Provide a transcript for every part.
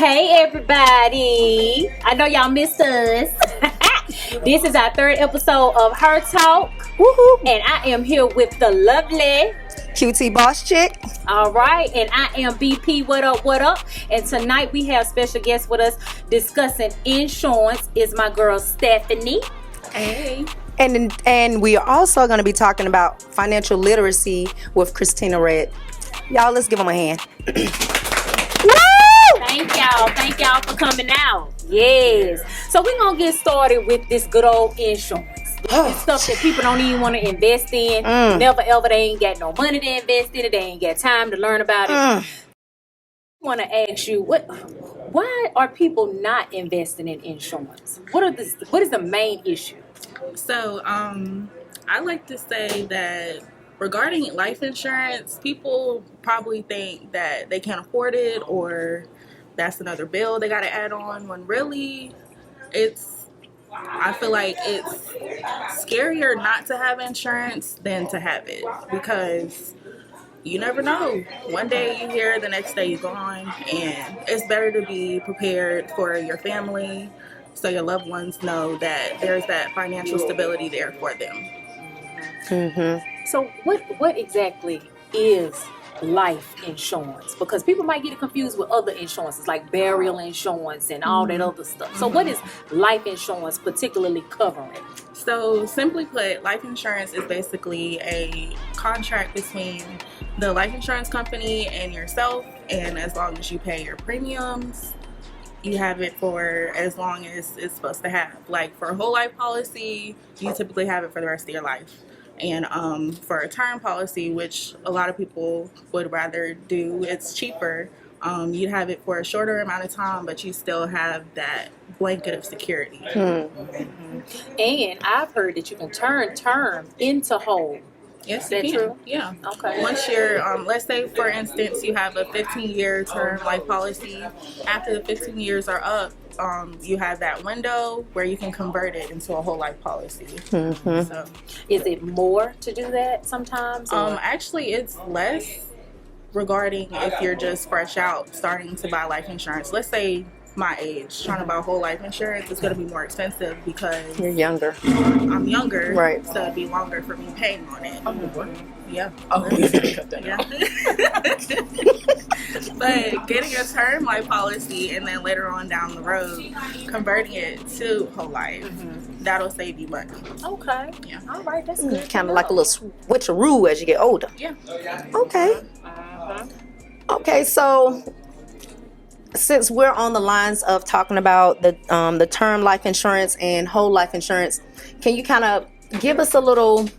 Hey everybody, I know y'all missed us. This is our third episode of Her Talk. Woohoo! And I am here with the lovely QT BossChic. All right, and I am BP. What up, what up? And tonight we have special guests with us discussing insurance. Is my girl Stephanie. Hey. And we are also going to be talking about financial literacy with Kristina Red. Y'all, let's give them a hand. Thank y'all for coming out. Yes. So we're going to get started with this good old insurance. This stuff that people don't even want to invest in. Never ever, they ain't got no money to invest in it. They ain't got time to learn about it. I want to ask you, why are people not investing in insurance? What is the main issue? So, I like to say that regarding life insurance, people probably think that they can't afford it or that's another bill they got to add on, when really I feel like it's scarier not to have insurance than to have it, because you never know. One day you here, the next day you're gone, and it's better to be prepared for your family so your loved ones know that there's that financial stability there for them. Mm-hmm. So what exactly is life insurance? Because people might get it confused with other insurances like burial insurance and all that other stuff. So what is life insurance particularly covering? So simply put, life insurance is basically a contract between the life insurance company and yourself, and as long as you pay your premiums, you have it for as long as it's supposed to have. Like for a whole life policy, you typically have it for the rest of your life. And for a term policy, which a lot of people would rather do, it's cheaper. You'd have it for a shorter amount of time, but you still have that blanket of security. And I've heard that you can turn term into whole. Yes, Is that true? Yeah. Okay. Once you're, let's say for instance, you have a 15-year term life policy. After the 15 years are up, you have that window where you can convert it into a whole life policy. So, is it more to do that sometimes? Actually, it's less regarding if you're just fresh out starting to buy life insurance. Let's say my age, trying to buy whole life insurance is going to be more expensive because You're younger. I'm younger, Right. So it'd be longer for me paying on it. Yeah. But getting a term life policy and then later on down the road converting it to whole life, that'll save you money. Okay. Yeah. All right, that's good. Kind of like a little switcheroo as you get older. Yeah. Okay. Okay, so since we're on the lines of talking about the term life insurance and whole life insurance, can you kind of give us a little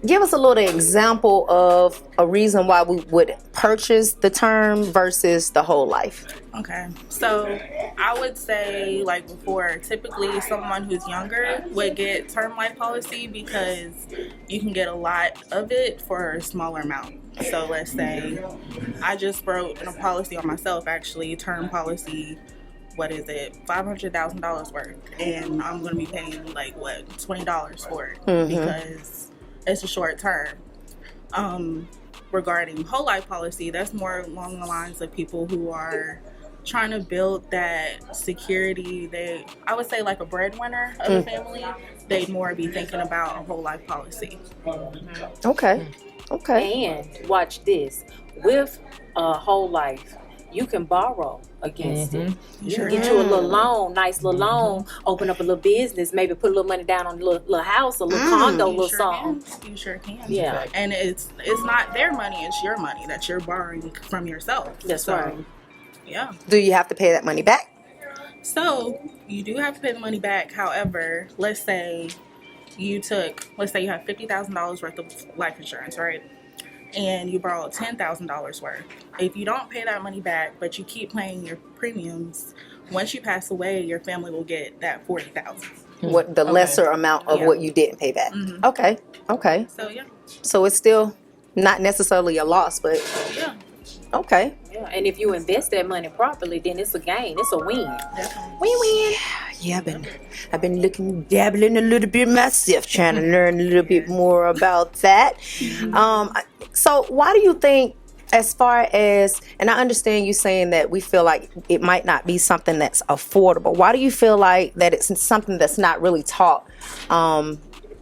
example of a reason why we would purchase the term versus the whole life? Okay, so I would say, like before, typically someone who's younger would get term life policy because you can get a lot of it for a smaller amount. So let's say I just wrote a policy on myself, actually, term policy, what is it, $500,000 worth, and I'm going to be paying like what, $20 for it because it's a short term. Regarding whole life policy, that's more along the lines of people who are trying to build that security. I would say like a breadwinner of the family, they'd more be thinking about a whole life policy. Okay. And watch this. With a whole life, you can borrow against it. You can get you a little loan, nice little loan, open up a little business, maybe put a little money down on a little house, a little condo, a little something. You sure can. Yeah. And it's not their money, it's your money that you're borrowing from yourself. That's right. Yeah. Do you have to pay that money back? So you do have to pay the money back. However, let's say you have $50,000 worth of life insurance, right? And you borrowed $10,000 worth. If you don't pay that money back, but you keep paying your premiums, once you pass away, your family will get that $40,000. What the lesser amount of what you didn't pay back? Okay. So yeah. So it's still not necessarily a loss, but Yeah. okay. Yeah. And if you invest that money properly, then it's a gain. It's a win. Definitely. Win-win. Yeah, I've been dabbling a little bit myself, trying to learn a little bit more about that. So why do you think As far as, and I understand you saying that we feel like it might not be something that's affordable. Why do you feel like that it's something that's not really taught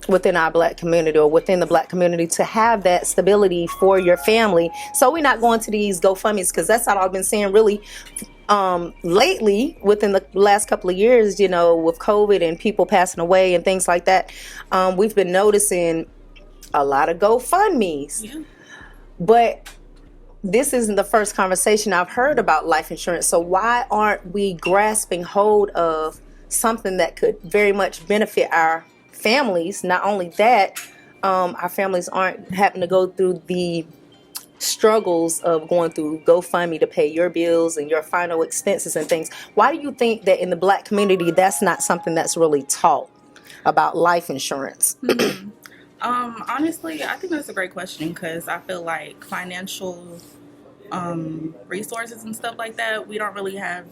within our black community or within the black community to have that stability for your family? So we're not going to these GoFundMes, because that's all I've been seeing really lately within the last couple of years, you know, with COVID and people passing away and things like that. We've been noticing a lot of GoFundMes. Yeah. But this isn't the first conversation I've heard about life insurance. So why aren't we grasping hold of something that could very much benefit our families? Not only that, our families aren't having to go through the struggles of going through GoFundMe to pay your bills and your final expenses and things. Why do you think that in the black community that's not something that's really taught about life insurance? Honestly, I think that's a great question, because I feel like financial resources and stuff like that, we don't really have,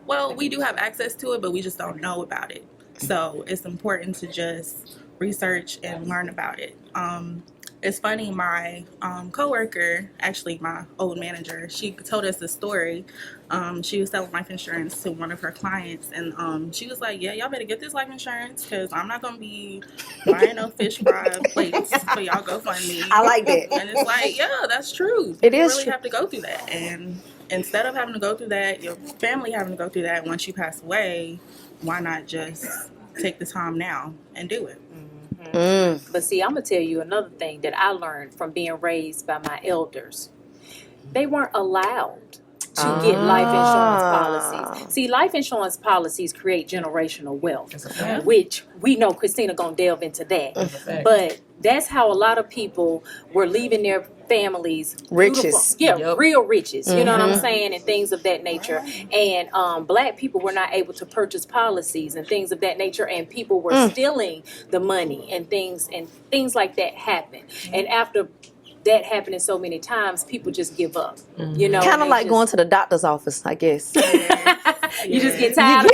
well, we do have access to it, but we just don't know about it. So it's important to just research and learn about it. It's funny, my coworker, actually my old manager, she told us a story. She was selling life insurance to one of her clients, and she was like, yeah, y'all better get this life insurance, because I'm not going to be buying no fish fry plates for y'all GoFundMe. I like that. And it's like, yeah, that's true. It you is really true. have to go through that. And instead of having to go through that, your family having to go through that once you pass away, why not just take the time now and do it? But see, I'm gonna tell you another thing that I learned from being raised by my elders. They weren't allowed to get life insurance policies. See, life insurance policies create generational wealth, which we know Kristina gonna delve into that. But that's how a lot of people were leaving their families riches. Real riches. You know what I'm saying? And things of that nature. And black people were not able to purchase policies and things of that nature, and people were stealing the money and things like that happened. And after that happening so many times, people just give up. You know, kind of like going to the doctor's office, I guess. You just get tired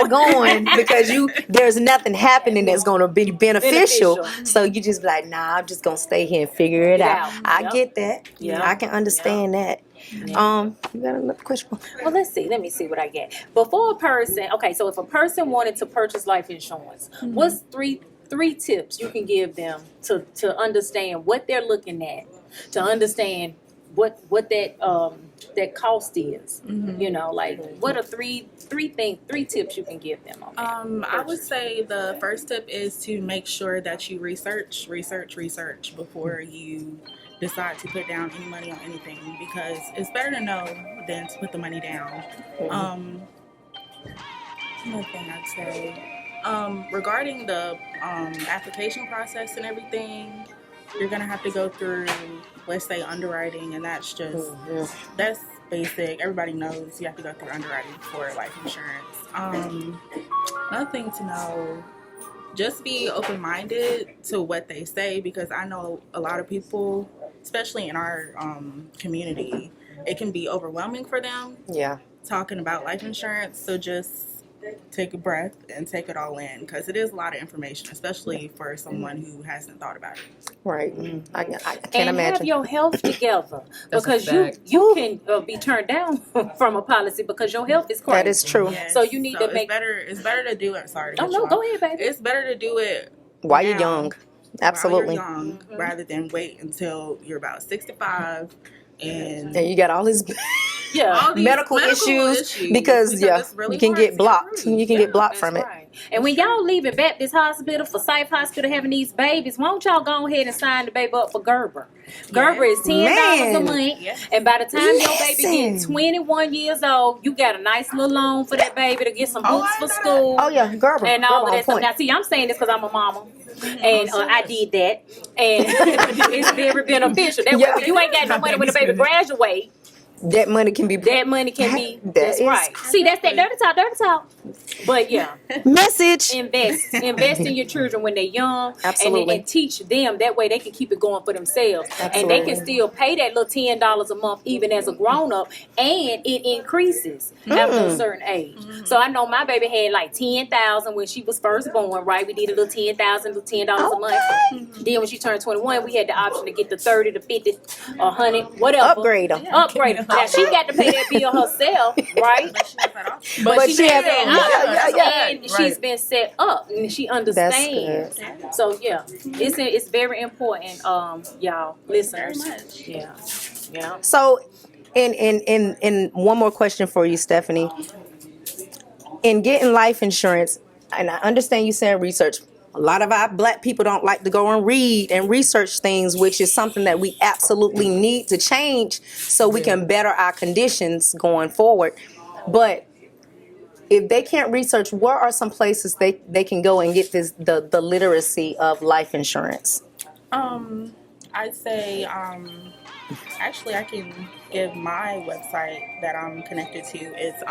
of going because there's nothing happening that's going to be beneficial. So you just be like, nah, I'm just going to stay here and figure it out. I get that. I can understand that. You got another question? Well, let me see what I get. Before a person, okay, so if a person wanted to purchase life insurance, what's three tips you can give them to understand what they're looking at, to understand what that cost is? You know, like what are three tips you can give them on that? I would say the first tip is to make sure that you research before you decide to put down any money on anything, because it's better to know than to put the money down. Another thing I'd say, regarding the application process and everything, you're gonna have to go through, let's say, underwriting, and that's just that's basic. Everybody knows you have to go through underwriting for life insurance. Another thing to know, just be open-minded to what they say, because I know a lot of people, especially in our community, it can be overwhelming for them. Talking about life insurance. So just take a breath and take it all in, because it is a lot of information, especially for someone who hasn't thought about it. Right. I can't and imagine. Have your health together, because you can be turned down from a policy because your health is crazy. That is true. Yes. So you need to make it's better to do it. Sorry. Oh no, go ahead, baby. It's better to do it while you're young. Absolutely. While you're young, rather than wait until you're about 65 and you got all this medical issues because really you can get blocked. You can get blocked from it. And when y'all leaving Baptist Hospital, Forsyth Hospital, having these babies, won't y'all go ahead and sign the baby up for Gerber? Gerber is $10 a month, and by the time your baby gets 21 years old, you got a nice little loan for that baby to get some boots for school. Oh yeah, Gerber. And all of that stuff. Now see, I'm saying this because I'm a mama. And I did that, and it's very beneficial. That way, when you ain't got no money when the baby graduate, that money can be. That's right. See, that's that dirty talk. But yeah, message. Invest in your children when they're young. Absolutely. And teach them. That way they can keep it going for themselves. Absolutely. And they can still pay that little $10 a month even as a grown up, and it increases after a certain age. So I know my baby had like 10,000 when she was first born, right? We did a little $10,000 a month. Then when she turned 21, we had the option to get the 30 to 50 or 100, whatever. Upgrade them. Now she got to pay that bill herself, right? But she has and she's been set up and she understands. So yeah, it's very important, y'all listeners. Yeah. So, in one more question for you, Stephanie. In getting life insurance, and I understand you saying research. A lot of our black people don't like to go and read and research things, which is something that we absolutely need to change so we can better our conditions going forward. But if they can't research, where are some places they can go and get the literacy of life insurance? I'd say actually I can give my website that I'm connected to. It's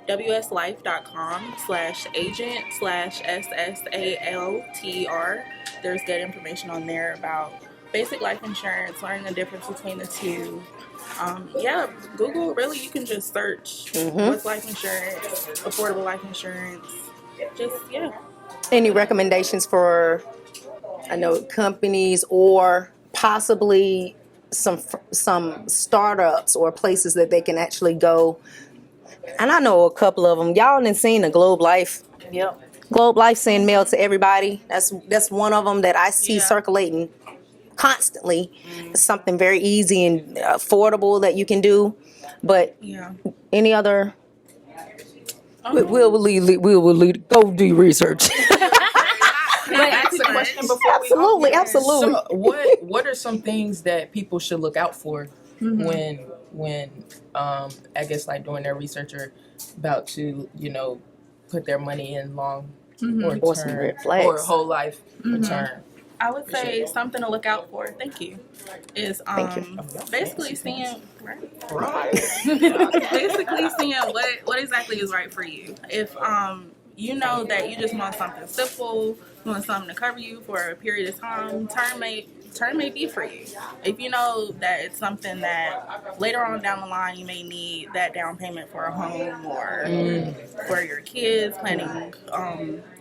wslife.com/agent/SSALTR. There's good information on there about basic life insurance, learning the difference between the two. Google, really, you can just search what's life insurance, affordable life insurance. Any recommendations for, I know, companies or possibly some startups or places that they can actually go? And I know a couple of them. Y'all done seen the Globe Life. Yep. Globe Life send mail to everybody. That's one of them that I see circulating constantly. It's something very easy and affordable that you can do. But any other? We'll go do research. Ask a question before Absolutely. So what are some things that people should look out for when I guess like doing their research or about to put their money in long or some term red flags or whole life return? I would say something to look out for. Thank you. Is basically seeing basically seeing what exactly is right for you. If you know that you just want something simple, you want something to cover you for a period of time, term may be for you. If you know that it's something that later on down the line you may need that down payment for a home or for your kids, planning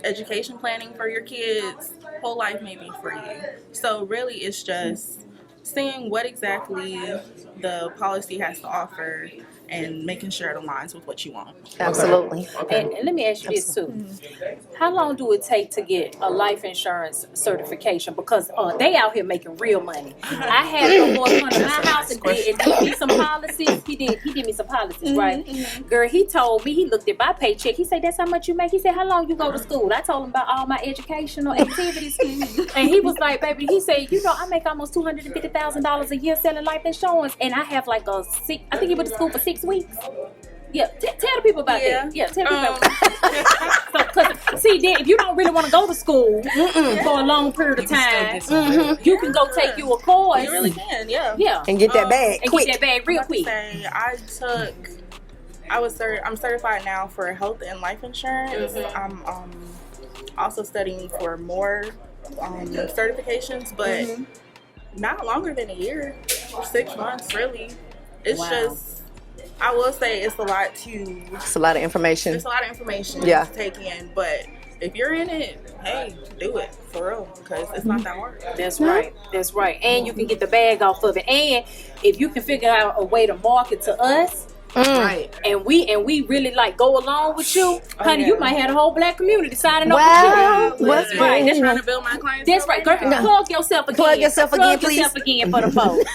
education planning for your kids, whole life may be for you. So really it's just seeing what exactly the policy has to offer and making sure it aligns with what you want. Absolutely. And let me ask you this too. How long do it take to get a life insurance certification? Because they out here making real money. I had a boy come to my house and did me some policies. He did me some policies, right? Girl, he told me, he looked at my paycheck. He said, that's how much you make? He said, how long you go to school? I told him about all my educational activities. And he was like, baby, he said, I make almost $250,000 a year selling life insurance. And I have like I think he went to school for 6 weeks. Yeah, tell the people about that. Yeah, tell the people about that. See, then if you don't really want to go to school for a long period of time, you can go take you a course. You really can, yeah, and get that bag quick. Get that bag real quick. I'm certified now for health and life insurance. I'm also studying for more certifications, but not longer than a year, 6 months, really. It's just, I will say it's a lot of information. It's a lot of information to take in, but if you're in it, hey, do it for real, because it's not that hard. That's right. And you can get the bag off of it. And if you can figure out a way to market to us, right, and we really like go along with you, honey, you might have a whole black community signing up with you. That's right. That's trying to build my clients. That's right. Girl, plug yourself again. Plug yourself again, please. Plug yourself again for the folks.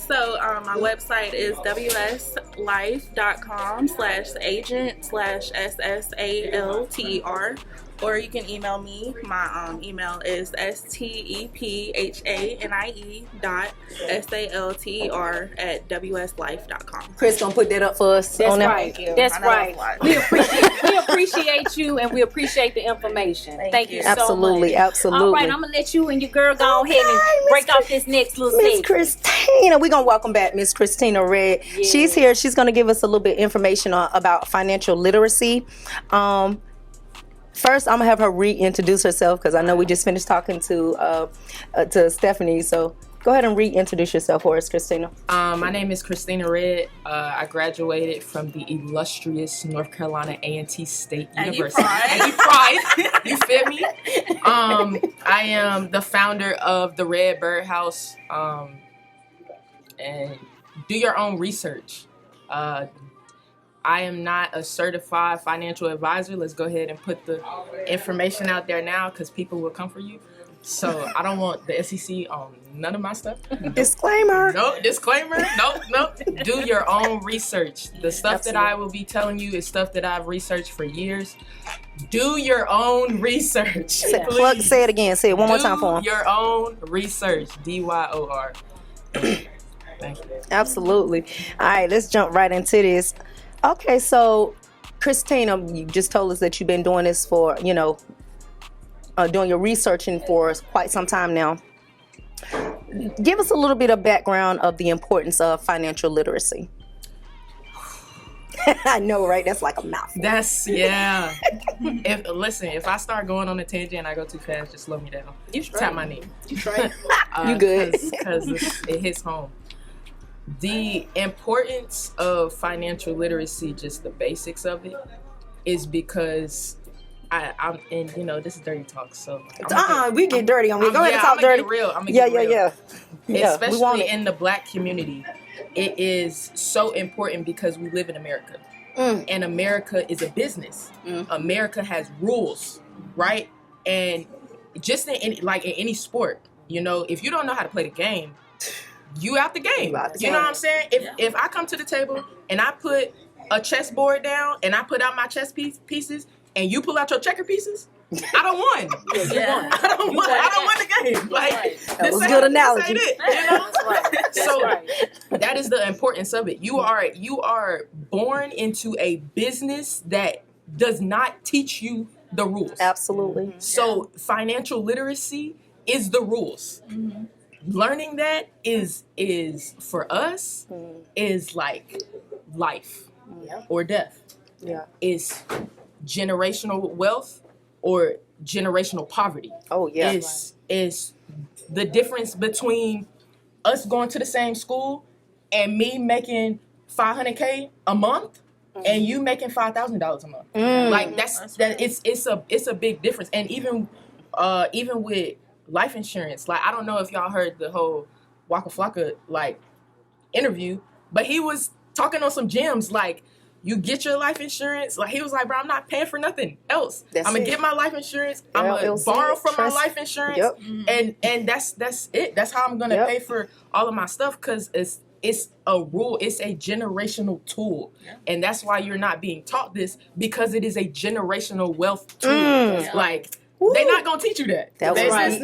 So my website is wslife.com/agent/SSALTR. or you can email me. My email is stephannie.salter@wslife.com. Chris gonna put that up for us. That's on there. right. Thank you. That's I know right. that's a lot. We appreciate you, and we appreciate the information. Thank you so Absolutely, much. absolutely. All right, I'm gonna let you and your girl go ahead and break off this next little Miss segment. Kristina, we're gonna welcome back Miss Kristina Red. Yes. She's here. She's gonna give us a little bit of information about financial literacy. First, I'm gonna have her reintroduce herself because I know we just finished talking to Stephanie. So go ahead and reintroduce yourself for us, Kristina. My name is Kristina Red. I graduated from the illustrious North Carolina A&T State University. And you pride. You feel me? I am the founder of the Red Bird House. And do your own research. I am not a certified financial advisor. Let's go ahead and put the information out there now because people will come for you. So I don't want the SEC on none of my stuff. Disclaimer. Nope, disclaimer. Nope. Do your own research. The stuff that I will be telling you is stuff that I've researched for years. Do your own research. Say it again. Say it one more time for him. Do your own research. DYOR. Thank you. Absolutely. All right, let's jump right into this. Okay, so Kristina, you just told us that you've been doing this for, doing your researching for quite some time now. Give us a little bit of background of the importance of financial literacy. I know, right? That's like a mouthful. Yeah. If I start going on a tangent and I go too fast, just slow me down. You straight. Tap my knee. You straight. You good. Because it hits home. The importance of financial literacy, just the basics of it, is because I'm and this is dirty talk, so we get dirty on. We go ahead and talk dirty. I'm gonna get real. Yeah. Especially in the Black community, it is so important because we live in America, and America is a business. America has rules, right? And just in any sport, if you don't know how to play the game, you out the game. You know what I'm saying? If I come to the table and I put a chessboard down and I put out my chess pieces and you pull out your checker pieces, I don't won. I don't won the game. Like, that was a good analogy. So that is the importance of it. You are born into a business that does not teach you the rules. Absolutely. So financial literacy is the rules. Learning that is for us is like life or death. Yeah. Is generational wealth or generational poverty. Oh yeah. Is the difference between us going to the same school and me making $500K a month and you making $5,000 a month. Like it's a big difference. And even with life insurance, like I don't know if y'all heard the whole Waka Flocka interview, but he was talking on some gems like you get your life insurance. Like he was like, bro, I'm not paying for nothing else. I'm gonna get my life insurance. I'm gonna borrow from my life insurance, and that's it. That's how I'm gonna pay for all of my stuff because it's a rule. It's a generational tool, and that's why you're not being taught this because it is a generational wealth tool. Like. Woo. They're not gonna teach you that. That was right.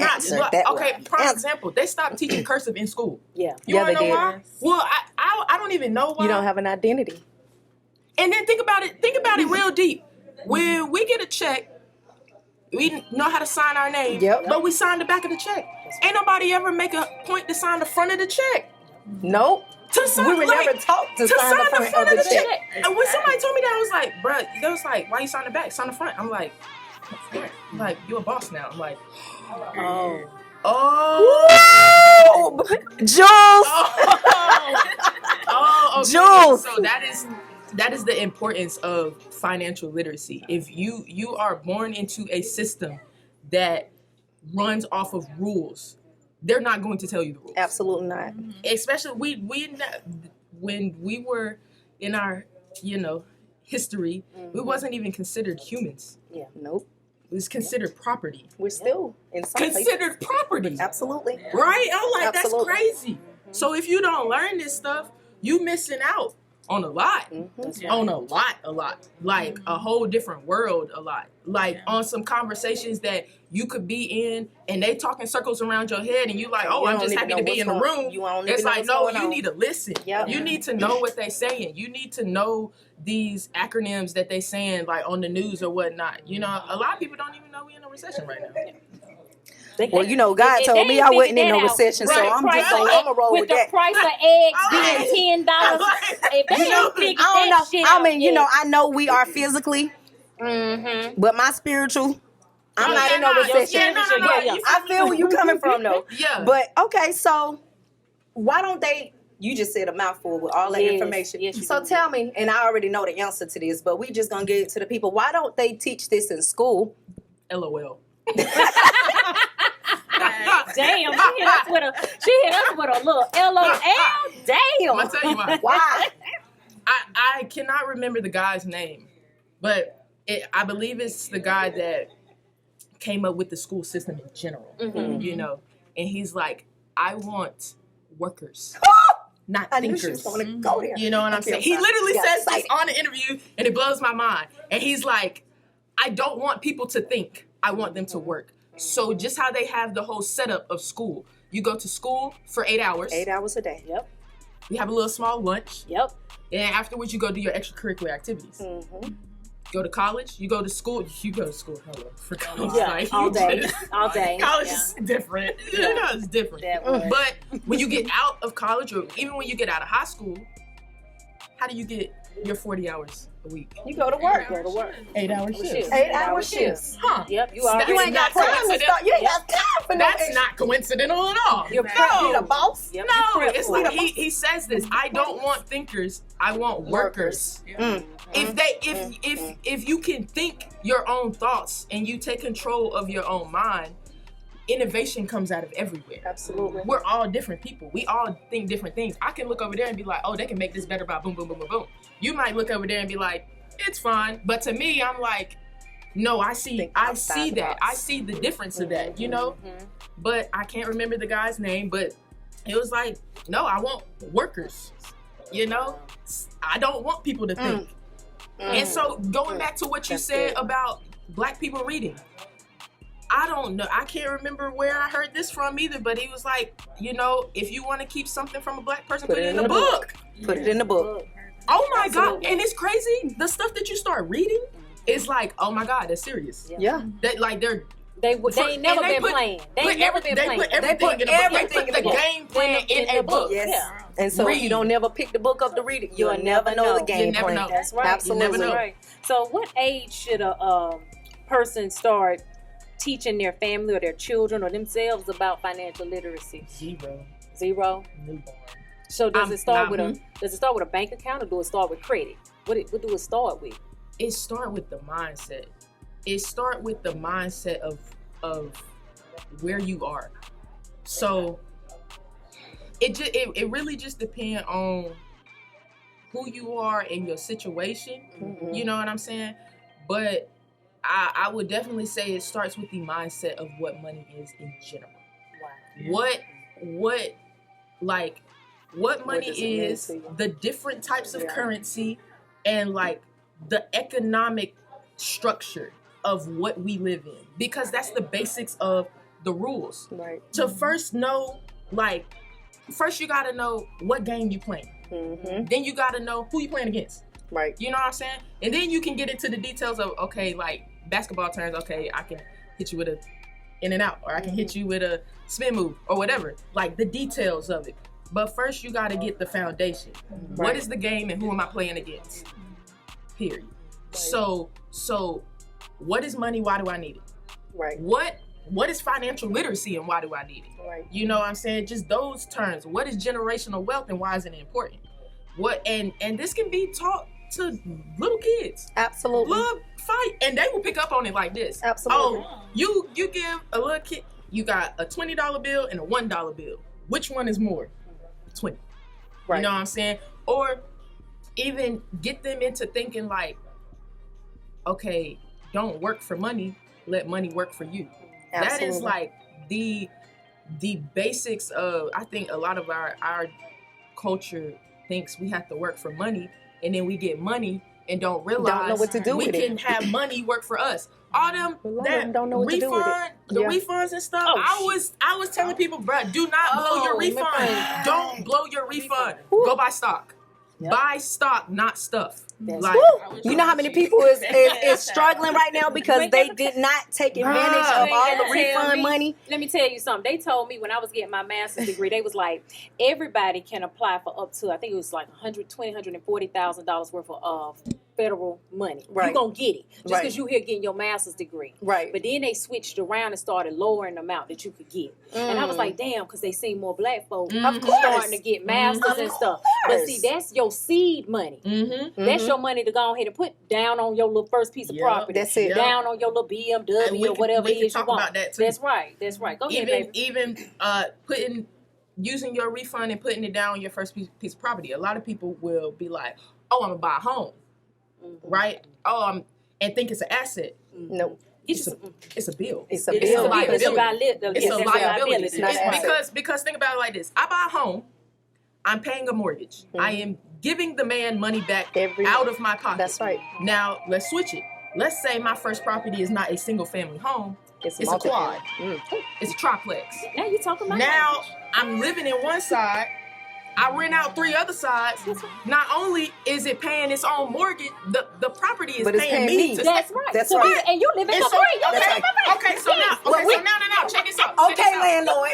Prime example. They stopped teaching cursive in school. Yeah. You wanna know why? Well, I don't even know why. You don't have an identity. And then think about it real deep. When we get a check, we know how to sign our name, but we sign the back of the check. Ain't nobody ever make a point to sign the front of the check. Nope. We were never taught to sign the front of the check. And when somebody told me that, I was like, bruh, they was like, why you sign the back? Sign the front. I'm like, you a boss now. I'm like, Jules. Okay. Jules. So that is the importance of financial literacy. If you are born into a system that runs off of rules, they're not going to tell you the rules. Absolutely not. Especially when we were in our history, we wasn't even considered humans. Yeah. Nope. It was considered property. We're still in some considered property. Absolutely. Right? I'm like, Absolutely. that's crazy. So if you don't learn this stuff, you missing out on a lot. Mm-hmm. On a lot. Like a whole different world a lot. Like on some conversations that you could be in and they talk in circles around your head and you like, oh, I'm just happy to be in the room. It's like, no, you need to listen. Yep. You need to know what they're saying. You need to know these acronyms that they saying like on the news or whatnot. You know, a lot of people don't even know we're in a recession right now. Well, you know, God told me I wasn't in no recession, so I'm just gonna roll with that. The price of eggs being $10, if they don't figure that shit out, I mean, you know, I know we are physically, but my spiritual, I'm not in no recession. I feel where you coming from, though. Yeah. But okay, so why don't they? You just said a mouthful with all that information. Yes, so tell me, and I already know the answer to this, but we just gonna give it to the people. Why don't they teach this in school? LOL. Damn, she hit us with a little LOL. Damn. I'll tell you why. Why? I cannot remember the guy's name, but I believe it's the guy that came up with the school system in general. You know, and he's like, I want workers, not I thinkers. knew she was going to go there. You know what I'm saying? He literally says this on the interview, and it blows my mind. And he's like, I don't want people to think. I want them to work. So just how they have the whole setup of school. You go to school for 8 hours. 8 hours a day. Yep. You have a little small lunch. Yep. And afterwards, you go do your extracurricular activities. Go to college. You go to school. Hello. For college. Yeah, like, all day. All day. College is different. Yeah. You know, it's different. But when you get out of college, or even when you get out of high school, how do you get your 40 hours a week? You go to work. 8-hour shifts. 8-hour shifts. Huh. Yep. You ain't got time to start. You ain't got time for no That's not coincidental at all. You're the boss. Yep. No, it's like he says this. I don't want thinkers. I want workers. If you can think your own thoughts and you take control of your own mind, innovation comes out of everywhere. Absolutely. We're all different people. We all think different things. I can look over there and be like, oh, they can make this better by boom, boom, boom, boom, boom. You might look over there and be like, it's fine. But to me, I'm like, no, I see that. I see the difference of that, you know? But I can't remember the guy's name, but it was like, no, I want workers, you know? I don't want people to think. And so going back to what you said about Black people reading, I don't know. I can't remember where I heard this from either, but he was like, you know, if you want to keep something from a Black person, put it in the book. Put it in the book. Oh my God. And it's crazy. The stuff that you start reading is like, oh my God, that's serious. Yeah. That like They ain't never been playing. They ain't never been playing. They put everything in the game plan in a book. Yes. Yeah. And so if you don't never pick the book up to read it, you'll never know the game plan. Know. That's right. Absolutely. You never know. Right. So what age should a person start teaching their family or their children or themselves about financial literacy? 0? Newborn. So does it start with a bank account, or do it start with credit? What do it start with? It start with the mindset. It start with the mindset of where you are. So it really just depends on who you are and your situation. You know what I'm saying? But I would definitely say it starts with the mindset of what money is in general. Wow. What money is, the different types of currency, and like the economic structure of what we live in, because that's the basics of the rules. Right. To first know, first you gotta know what game you playing. Then you gotta know who you playing against. Right. You know what I'm saying? And then you can get into the details of, okay, like basketball terms, okay, I can hit you with a in and out, or I can hit you with a spin move or whatever, like the details of it. But first you gotta get the foundation. Right. What is the game and who am I playing against? Period. Right. So what is money? Why do I need it? Right. What is financial literacy and why do I need it? Right. You know what I'm saying? Just those terms. What is generational wealth and why is it important? What and this can be taught to little kids. Absolutely. Little fight, and they will pick up on it like this. Absolutely. Oh, you give a little kid, you got a $20 bill and a $1 bill. Which one is more? 20. Right. You know what I'm saying? Or even get them into thinking like, okay, don't work for money, let money work for you. Absolutely. That is like the basics of, I think a lot of our culture thinks we have to work for money, and then we get money and don't realize Don't know what to do we with can it. have money work for us. All them A lot of that them don't know what to do with it. the Yeah. refunds and stuff. Oh, I was telling people, bruh, do not blow your refund. Don't blow your refund. Go buy stock. Buy stock, not stuff. Like, You know how many people is struggling right now because they did not take advantage of all the refund money? Let me tell you something. They told me when I was getting my master's degree, they was like, everybody can apply for up to, I think it was like $140,000 worth of federal money. Right. You're going to get it just Right. because you here getting your master's degree. Right. But then they switched around and started lowering the amount that you could get. And I was like, damn, because they see more black folks Of course. starting to get masters and stuff. But see, that's your seed money. That's your money to go ahead and put down on your little first piece of property. That's it. Down on your little BMW or whatever it is you want. About that too. That's right. That's right. Go ahead, baby. Even using your refund and putting it down on your first piece of property. A lot of people will be like, "Oh, I'm gonna buy a home," right? Oh, and think it's an asset. No. It's a bill. It's a It's bill. a liability. It's a It's liability. It's not an asset. Because think about it like this: I buy a home, I'm paying a mortgage. I am giving the man money back Every out month. of my pocket. That's right. Now let's switch it. Let's say my first property is not a single family home. It's a multiple. quad. It's a triplex. Now you talking about Now I'm living in one side. I rent out 3 other sides. Not only is it paying its own mortgage, the property is But it's paying paying me me. to That's right. That's so right. you- and you live in And for so, free. You okay, live for free. okay, so now, check this out. Check Okay, this out. landlord.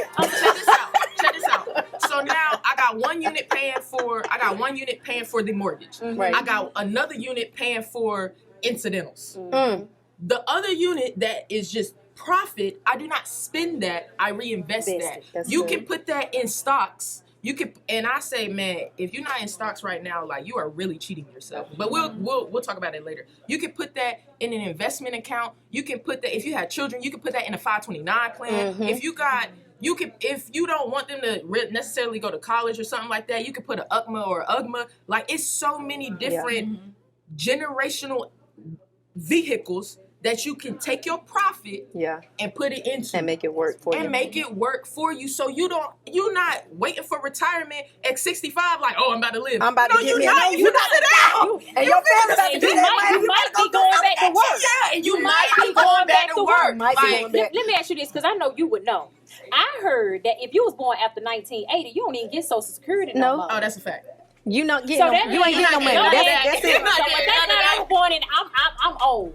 Check this out. So now I got one unit paying for the mortgage. Right. I got another unit paying for incidentals. The other unit that is just profit, I do not spend that. I reinvest that. That's You good. can put that in stocks. You can, and I say, man, if you're not in stocks right now, like you are really cheating yourself. But we'll talk about it later. You can put that in an investment account. You can put that if you had children. You can put that in a 529 plan. If you got, you can, if you don't want them to necessarily go to college or something like that, you can put an UCMA or UGMA. Like it's so many different generational vehicles that you can take your profit and put it into And make it work for you. and make it work for you, so you're not waiting for retirement at 65 like, oh, I'm about to live. I'm about to get me a not. You got it out. And your family about to And do you that. might be going back to work. Yeah, and you might be going back to work. Might be going back. Let me ask you this, because I know you would know. I heard that if you was born after 1980, you don't even get Social Security no No. more. Oh, that's a fact. You not getting So no, that you ain't means getting no you're money. not That's getting- it. So, but that's not, I was born in, I'm old.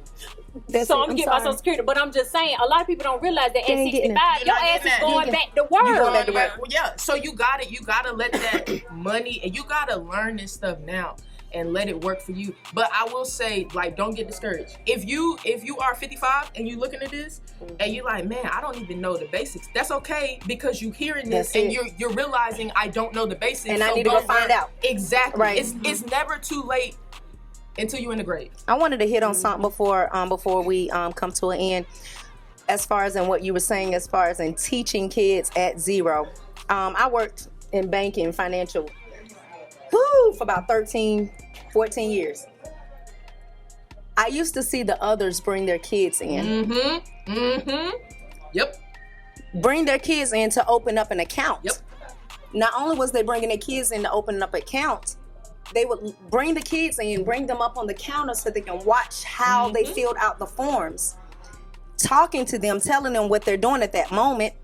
That's So it. I'm gonna get my sorry. Social Security, but I'm just saying, a lot of people don't realize that at You ain't getting 65, it. your You're not ass is getting going that. back to You going work. back to work. Well, yeah. So you gotta let that money, and you gotta learn this stuff now and let it work for you. But I will say, like, don't get discouraged. If you are 55 and you looking at this and you're like, man, I don't even know the basics. That's okay, because you hearing this That's and it. you're realizing I don't know the basics, And I so need to go learn. find out. Exactly. Right. It's never too late until you're in the grave. I wanted to hit on something before we come to an end. As far as in what you were saying, as far as in teaching kids at zero, I worked in banking, financial, for about 13, 14 years. I used to see the others bring their kids in, Yep. bring their kids in to open up an account. Yep. Not only was they bringing their kids in to open up accounts, they would bring the kids in, bring them up on the counter so they can watch how they filled out the forms, talking to them, telling them what they're doing at that moment,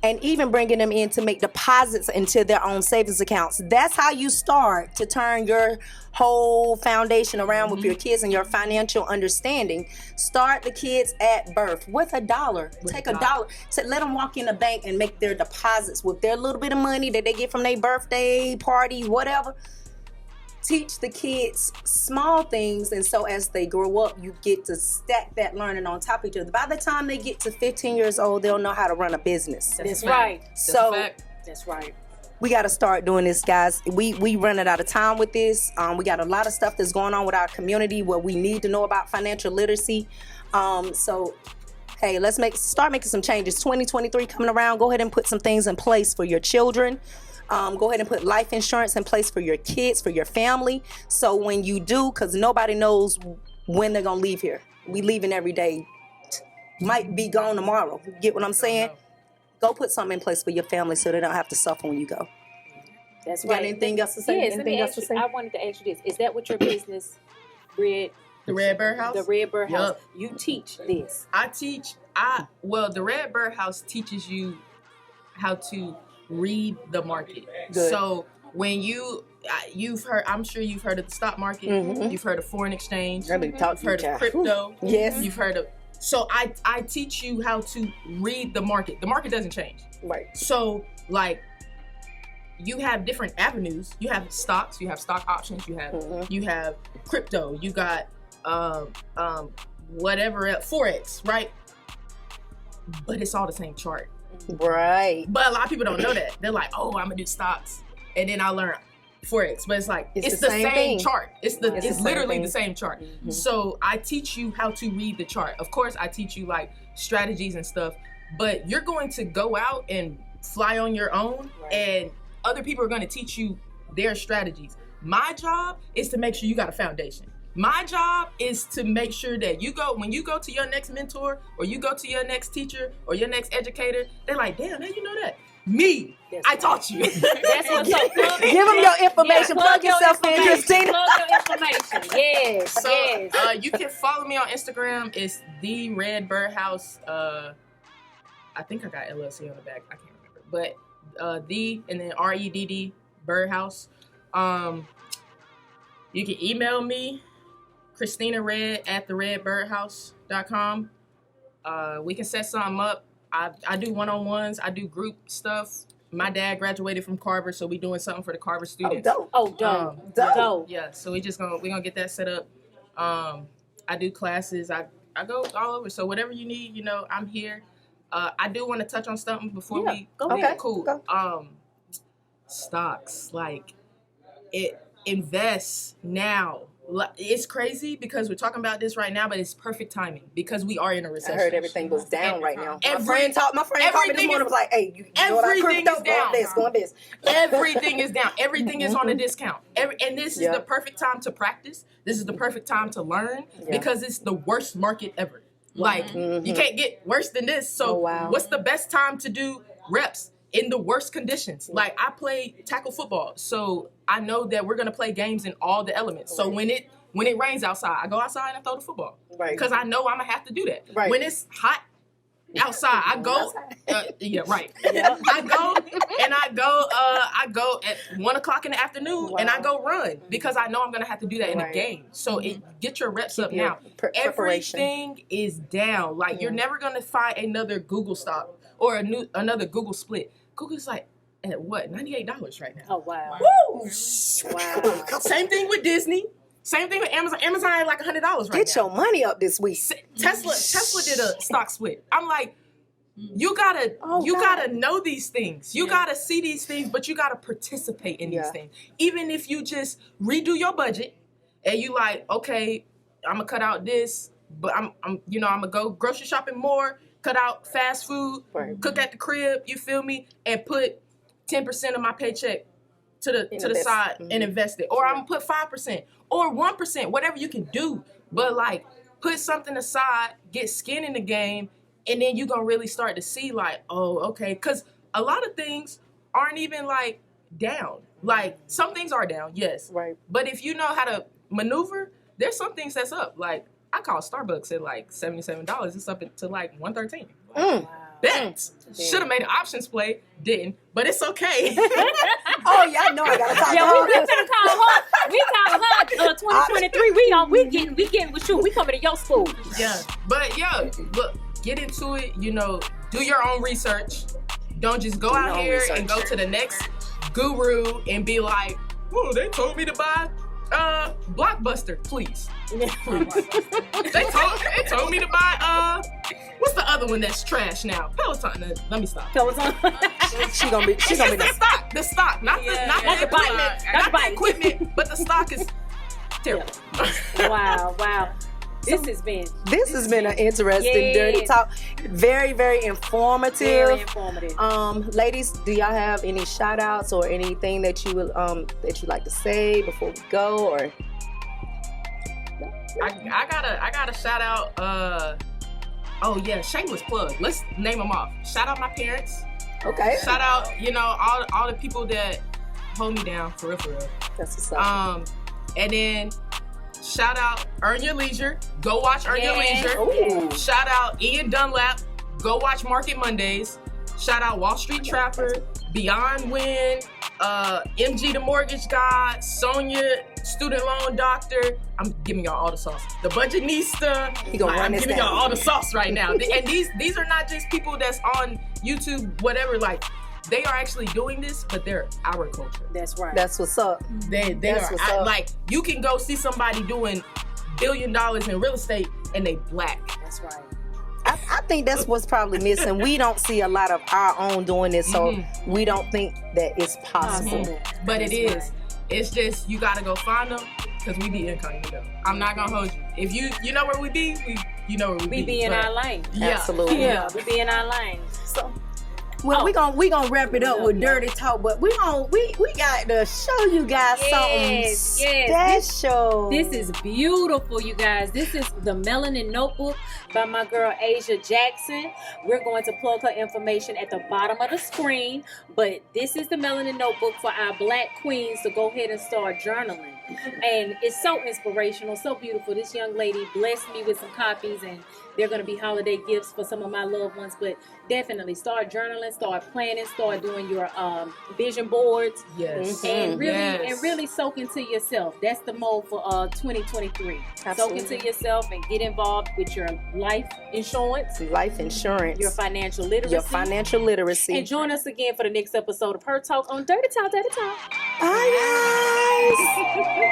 and even bringing them in to make deposits into their own savings accounts. That's how you start to turn your whole foundation around with your kids and your financial understanding. Start the kids at birth with $1. Take $1 to let them walk in the bank and make their deposits with their little bit of money that they get from their birthday parties, whatever. Teach the kids small things, and so as they grow up, you get to stack that learning on top of each other. By the time they get to 15 years old, they'll know how to run a business. That's right. So That's right. we got to start doing this, guys. We running out of time with this. We got a lot of stuff that's going on with our community where we need to know about financial literacy. So hey, let's start making some changes. 2023 coming around. Go ahead and put some things in place for your children. Go ahead and put life insurance in place for your kids, for your family. So when you do, because nobody knows when they're going to leave here. We leaving every day. Might be gone tomorrow. Get what I'm saying? Go put something in place for your family so they don't have to suffer when you go. That's You got right. anything else to say? Yes, Anything else to say? I wanted to ask you this. Is that what your business, Red? The Red Bird House? The Red Bird House. Yup. You teach this. The Red Bird House teaches you how to read the market. Good. So when I'm sure you've heard of the stock market. Mhm. You've heard of foreign exchange. Let me talk You've to you, heard of child. crypto. Yes. You've heard of. So I teach you how to read the market. The market doesn't change. Right. So like, you have different avenues. You have stocks. You have stock options. You have crypto. You got whatever else, forex, right? But it's all the same chart. Right. But a lot of people don't know that. They're like, oh, I'm gonna do stocks, and then I learn forex. But it's like it's the same chart. It's literally the same chart. Mm-hmm. So I teach you how to read the chart. Of course, I teach you like strategies and stuff. But you're going to go out and fly on your own, and other people are going to teach you their strategies. My job is to make sure you got a foundation. My job is to make sure that when you go to your next mentor, or you go to your next teacher or your next educator, they're like, damn, how you know that? Me, I taught you. That's what's up. Give them your information. Plug yourself in, Kristina. Plug your information. Yes. So, yes. you can follow me on Instagram. It's the Red Bird House. I think I got LLC on the back. I can't remember, but the and then REDD Bird House. You can email me, Kristina Red at theredbirdhouse.com. We can set something up. I do one-on-ones. I do group stuff. My dad graduated from Carver, so we doing something for the Carver students. Dope. Yeah, so we're gonna get that set up. I do classes. I go all over. So whatever you need, I'm here. I do want to touch on something before we go. Okay, cool. go. Stocks, like it invests now. It's crazy because we're talking about this right now, but it's perfect timing because we are in a recession. I heard everything was down right now. My Everything friend called me this morning, was like, hey, you know everything is down. Go on this. Everything is down. Everything is on a discount. And this is the perfect time to practice. This is the perfect time to learn because it's the worst market ever. Like, you can't get worse than this. So what's the best time to do reps in the worst conditions? Like, I play tackle football, so I know that we're going to play games in all the elements. So when it rains outside, I go outside and throw the football. Right. Because I know I'm going to have to do that. Right. When it's hot outside, I go. Right. Yeah. I go at 1 o'clock in the afternoon and I go run because I know I'm going to have to do that in a game. So get your reps up now. Everything is down. Like, you're never going to find another Google stock or another Google split. Google's like, at what? $98 right now. Oh, wow. Woo! Wow. Same thing with Disney. Same thing with Amazon. Amazon ain't like $100 right now. Get your money up this week. Tesla did a stock split. I'm like, you gotta know these things. You gotta see these things, but you gotta participate in these things. Even if you just redo your budget and you like, okay, I'm gonna cut out this, but I'm gonna go grocery shopping more, cut out fast food, cook at the crib, you feel me, and put 10% of my paycheck to the side and invest it. Or I'm gonna put 5% or 1%, whatever you can do. But like, put something aside, get skin in the game, and then you're gonna really start to see like, oh, okay. Cause a lot of things aren't even like down. Like, some things are down, yes. Right. But if you know how to maneuver, there's some things that's up. Like, I called Starbucks at like $77. It's up to like $113. Wow. That should have made an options play, didn't, but it's okay. Oh yeah, I know I gotta talk to her. We finna call her. We call her 2023. We getting with you. We coming to your school. Yeah, but look, get into it. Do your own research. Don't just go out here and go to the next guru and be like, "Oh, they told me to buy Blockbuster, please." They told me to buy what's the other one that's trash now? Peloton. Let me stop. Peloton. She gonna be the stock, not the equipment, but the stock is terrible. Wow. This has been an interesting dirty talk. Very, very informative. Very informative. Ladies, do y'all have any shout outs or anything that you would that you like to say before we go? Or I gotta shout out shameless plug. Let's name them off. Shout out my parents. Okay. Shout out, all the people that hold me down for real. That's what's up. And then shout out Earn Your Leisure. Go watch Earn Your Leisure. Ooh. Shout out Ian Dunlap. Go watch Market Mondays. Shout out Wall Street Trapper, Beyond Win, MG the Mortgage God, Sonia Student Loan Doctor. I'm giving y'all all the sauce. The Budgetnista. I'm giving y'all all the sauce right now. And these are not just people that's on YouTube, whatever. Like, they are actually doing this, but they're our culture. That's right. That's what's up. They are like, you can go see somebody doing $1 billion in real estate and they black. That's right. I think that's what's probably missing. We don't see a lot of our own doing this, so we don't think that it's possible. But it is. Right. It's just, you gotta go find them, because we be incognito. I'm not gonna hold you. If you know where we be, you know where we be. We be in our lane. Yeah. Absolutely. Yeah, we be in our lane. So, well, we gonna wrap it up with dirty talk, but we got to show you guys something special. This is beautiful, you guys. This is the Melanin Notebook by my girl Asia Jackson. We're going to plug her information at the bottom of the screen, but this is the Melanin Notebook for our Black queens to go ahead and start journaling. And it's so inspirational, so beautiful. This young lady blessed me with some copies, and they're going to be holiday gifts for some of my loved ones. But definitely start journaling, start planning, start doing your vision boards. Yes. And really soak into yourself. That's the mode for 2023. Absolutely. Soak into yourself and get involved with your life insurance, your financial literacy. And join us again for the next episode of Her Talk on Dirty Talk. Bye, guys.